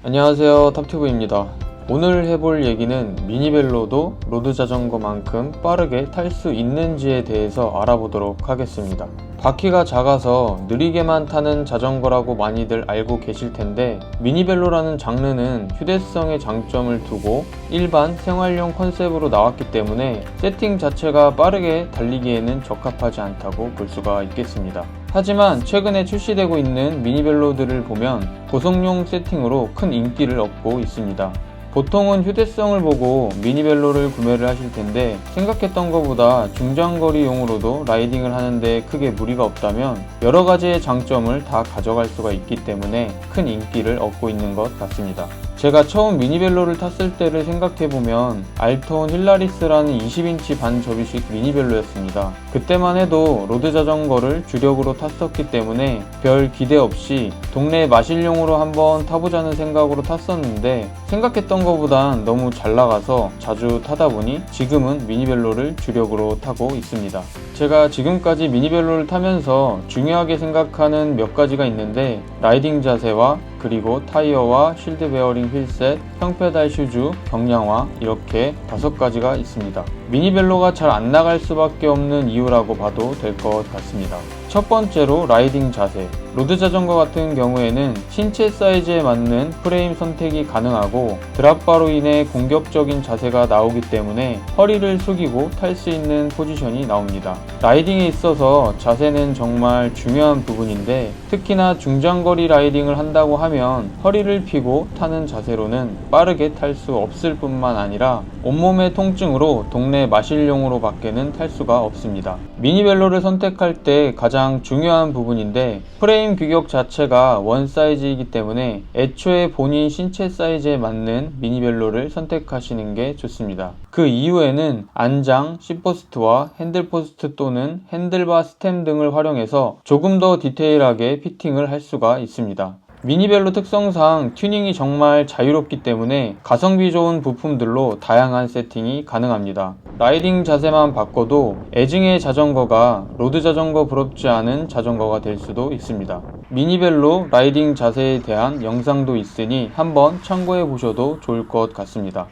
안녕하세요, 탑튜브입니다. 오늘 해볼 얘기는 미니벨로도 로드 자전거만큼 빠르게 탈 수 있는지에 대해서 알아보도록 하겠습니다. 바퀴가 작아서 느리게만 타는 자전거라고 많이들 알고 계실 텐데, 미니벨로라는 장르는 휴대성의 장점을 두고 일반 생활용 컨셉으로 나왔기 때문에 세팅 자체가 빠르게 달리기에는 적합하지 않다고 볼 수가 있겠습니다. 하지만 최근에 출시되고 있는 미니벨로들을 보면 고속용 세팅으로 큰 인기를 얻고 있습니다. 보통은 휴대성을 보고 미니벨로를 구매를 하실 텐데, 생각했던 것보다 중장거리용으로도 라이딩을 하는데 크게 무리가 없다면 여러 가지의 장점을 다 가져갈 수가 있기 때문에 큰 인기를 얻고 있는 것 같습니다. 제가 처음 미니벨로를 탔을 때를 생각해보면 알톤 힐라리스라는 20인치 반접이식 미니벨로였습니다. 그때만 해도 로드 자전거를 주력으로 탔었기 때문에 별 기대 없이 동네 마실용으로 한번 타보자는 생각으로 탔었는데, 생각했던 것보단 너무 잘 나가서 자주 타다 보니 지금은 미니벨로를 주력으로 타고 있습니다. 제가 지금까지 미니벨로를 타면서 중요하게 생각하는 몇 가지가 있는데, 라이딩 자세와 그리고 타이어와 쉴드 베어링 휠셋, 평페달 슈즈, 경량화, 이렇게 5가지가 있습니다. 미니벨로가 잘 안 나갈 수밖에 없는 이유라고 봐도 될 것 같습니다. 첫 번째로 라이딩 자세. 로드 자전거 같은 경우에는 신체 사이즈에 맞는 프레임 선택이 가능하고 드랍바로 인해 공격적인 자세가 나오기 때문에 허리를 숙이고 탈 수 있는 포지션이 나옵니다. 라이딩에 있어서 자세는 정말 중요한 부분인데, 특히나 중장거리 라이딩을 한다고 하면 허리를 펴고 타는 자세로는 빠르게 탈 수 없을 뿐만 아니라 온몸의 통증으로 동네 마실용으로 밖에는 탈 수가 없습니다. 미니벨로를 선택할 때 가장 중요한 부분인데, 프레임 규격 자체가 원 사이즈이기 때문에 애초에 본인 신체 사이즈에 맞는 미니벨로를 선택하시는 게 좋습니다. 그 이후에는 안장, C포스트와 핸들포스트 또는 핸들바 스템 등을 활용해서 조금 더 디테일하게 피팅을 할 수가 있습니다. 미니벨로 특성상 튜닝이 정말 자유롭기 때문에 가성비 좋은 부품들로 다양한 세팅이 가능합니다. 라이딩 자세만 바꿔도 애증의 자전거가 로드 자전거 부럽지 않은 자전거가 될 수도 있습니다. 미니벨로 라이딩 자세에 대한 영상도 있으니 한번 참고해 보셔도 좋을 것 같습니다.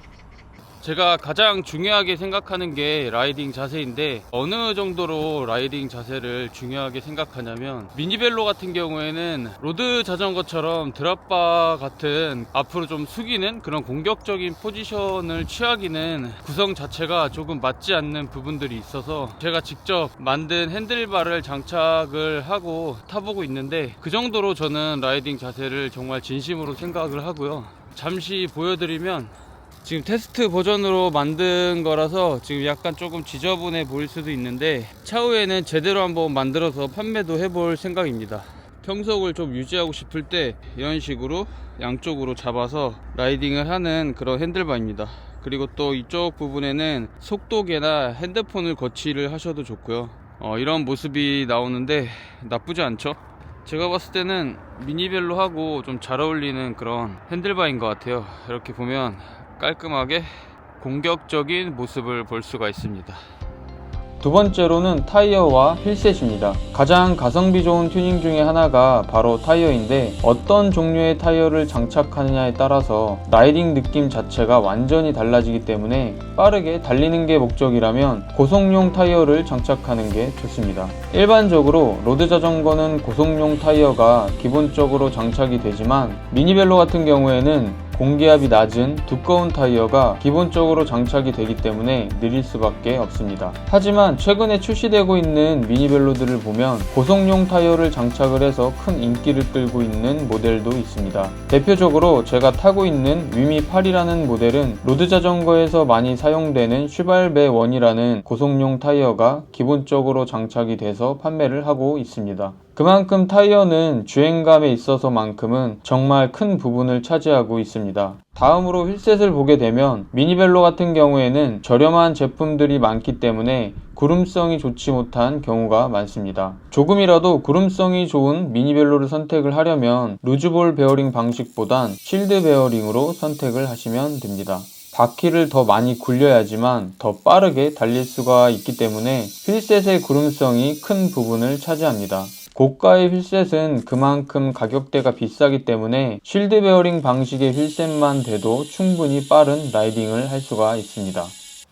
제가 가장 중요하게 생각하는 게 라이딩 자세인데, 어느 정도로 라이딩 자세를 중요하게 생각하냐면, 미니벨로 같은 경우에는 로드 자전거처럼 드랍바 같은 앞으로 좀 숙이는 그런 공격적인 포지션을 취하기는 구성 자체가 조금 맞지 않는 부분들이 있어서 제가 직접 만든 핸들바를 장착을 하고 타보고 있는데, 그 정도로 저는 라이딩 자세를 정말 진심으로 생각을 하고요. 잠시 보여드리면, 지금 테스트 버전으로 만든 거라서 지금 약간 조금 지저분해 보일 수도 있는데, 차후에는 제대로 한번 만들어서 판매도 해볼 생각입니다. 평속을 좀 유지하고 싶을 때 이런 식으로 양쪽으로 잡아서 라이딩을 하는 그런 핸들바입니다. 그리고 또 이쪽 부분에는 속도계나 핸드폰을 거치를 하셔도 좋고요. 이런 모습이 나오는데 나쁘지 않죠? 제가 봤을 때는 미니벨로하고 좀 잘 어울리는 그런 핸들바인 것 같아요. 이렇게 보면 깔끔하게 공격적인 모습을 볼 수가 있습니다. 두 번째로는 타이어와 휠셋입니다. 가장 가성비 좋은 튜닝 중에 하나가 바로 타이어인데, 어떤 종류의 타이어를 장착하느냐에 따라서 라이딩 느낌 자체가 완전히 달라지기 때문에 빠르게 달리는 게 목적이라면 고속용 타이어를 장착하는 게 좋습니다. 일반적으로 로드 자전거는 고속용 타이어가 기본적으로 장착이 되지만, 미니벨로 같은 경우에는 공기압이 낮은 두꺼운 타이어가 기본적으로 장착이 되기 때문에 느릴 수밖에 없습니다. 하지만 최근에 출시되고 있는 미니벨로들을 보면 고속용 타이어를 장착을 해서 큰 인기를 끌고 있는 모델도 있습니다. 대표적으로 제가 타고 있는 위미 8이라는 모델은 로드 자전거에서 많이 사용되는 슈발베 1이라는 고속용 타이어가 기본적으로 장착이 돼서 판매를 하고 있습니다. 그만큼 타이어는 주행감에 있어서만큼은 정말 큰 부분을 차지하고 있습니다. 다음으로 휠셋을 보게 되면, 미니벨로 같은 경우에는 저렴한 제품들이 많기 때문에 구름성이 좋지 못한 경우가 많습니다. 조금이라도 구름성이 좋은 미니벨로를 선택을 하려면 루즈볼 베어링 방식보단 쉴드 베어링으로 선택을 하시면 됩니다. 바퀴를 더 많이 굴려야지만 더 빠르게 달릴 수가 있기 때문에 휠셋의 구름성이 큰 부분을 차지합니다. 고가의 휠셋은 그만큼 가격대가 비싸기 때문에 쉴드 베어링 방식의 휠셋만 돼도 충분히 빠른 라이딩을 할 수가 있습니다.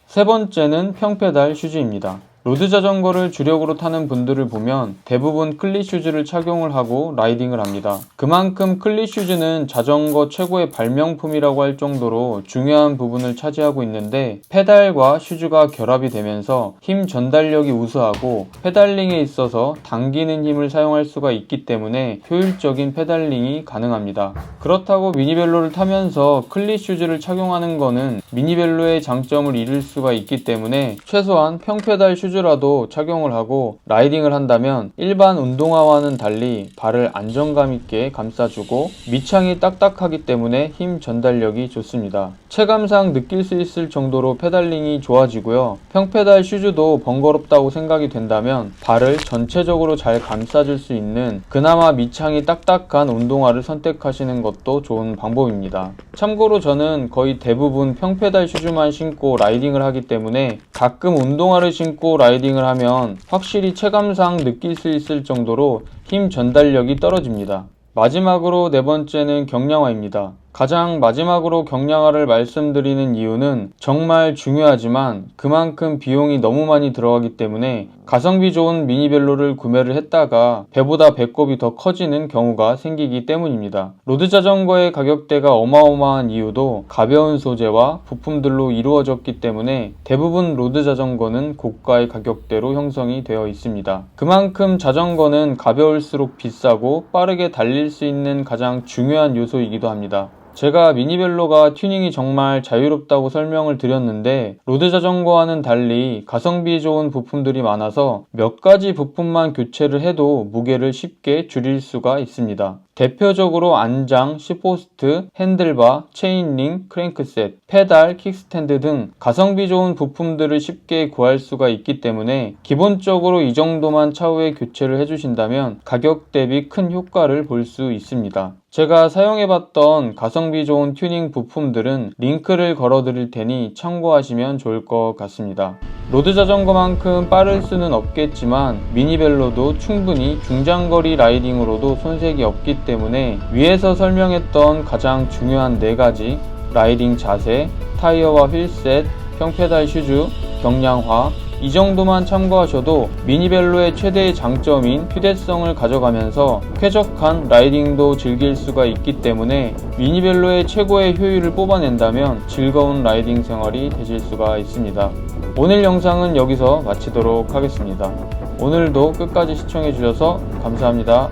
세 번째는 평페달 슈즈입니다. 로드 자전거를 주력으로 타는 분들을 보면 대부분 클릿 슈즈를 착용을 하고 라이딩을 합니다. 그만큼 클릿 슈즈는 자전거 최고의 발명품이라고 할 정도로 중요한 부분을 차지하고 있는데, 페달과 슈즈가 결합이 되면서 힘 전달력이 우수하고 페달링에 있어서 당기는 힘을 사용할 수가 있기 때문에 효율적인 페달링이 가능합니다. 그렇다고 미니벨로를 타면서 클릿 슈즈를 착용하는 거는 미니벨로의 장점을 잃을 수가 있기 때문에 최소한 평페달 슈즈라도 착용을 하고 라이딩을 한다면 일반 운동화와는 달리 발을 안정감 있게 감싸주고 밑창이 딱딱하기 때문에 힘 전달력이 좋습니다. 체감상 느낄 수 있을 정도로 페달링이 좋아지고요. 평페달 슈즈도 번거롭다고 생각이 된다면 발을 전체적으로 잘 감싸줄 수 있는 그나마 밑창이 딱딱한 운동화를 선택하시는 것도 좋은 방법입니다. 참고로 저는 거의 대부분 평페달 슈즈만 신고 라이딩을 하기 때문에 가끔 운동화를 신고 라이딩을 하면 확실히 체감상 느낄 수 있을 정도로 힘 전달력이 떨어집니다. 마지막으로 네 번째는 경량화입니다. 가장 마지막으로 경량화를 말씀드리는 이유는 정말 중요하지만 그만큼 비용이 너무 많이 들어가기 때문에 가성비 좋은 미니벨로를 구매를 했다가 배보다 배꼽이 더 커지는 경우가 생기기 때문입니다. 로드 자전거의 가격대가 어마어마한 이유도 가벼운 소재와 부품들로 이루어졌기 때문에 대부분 로드 자전거는 고가의 가격대로 형성이 되어 있습니다. 그만큼 자전거는 가벼울수록 비싸고 빠르게 달릴 수 있는 가장 중요한 요소이기도 합니다. 제가 미니벨로가 튜닝이 정말 자유롭다고 설명을 드렸는데, 로드 자전거와는 달리 가성비 좋은 부품들이 많아서 몇 가지 부품만 교체를 해도 무게를 쉽게 줄일 수가 있습니다. 대표적으로 안장, 시포스트, 핸들바, 체인링, 크랭크셋, 페달, 킥스탠드 등 가성비 좋은 부품들을 쉽게 구할 수가 있기 때문에 기본적으로 이 정도만 차후에 교체를 해주신다면 가격 대비 큰 효과를 볼 수 있습니다. 제가 사용해봤던 가성비 좋은 튜닝 부품들은 링크를 걸어 드릴 테니 참고하시면 좋을 것 같습니다. 로드 자전거만큼 빠를 수는 없겠지만 미니벨로도 충분히 중장거리 라이딩으로도 손색이 없기 때문에 위에서 설명했던 가장 중요한 4가지 라이딩 자세, 타이어와 휠셋, 평페달 슈즈, 경량화 이 정도만 참고하셔도 미니벨로의 최대의 장점인 휴대성을 가져가면서 쾌적한 라이딩도 즐길 수가 있기 때문에 미니벨로의 최고의 효율을 뽑아낸다면 즐거운 라이딩 생활이 되실 수가 있습니다. 오늘 영상은 여기서 마치도록 하겠습니다. 오늘도 끝까지 시청해주셔서 감사합니다.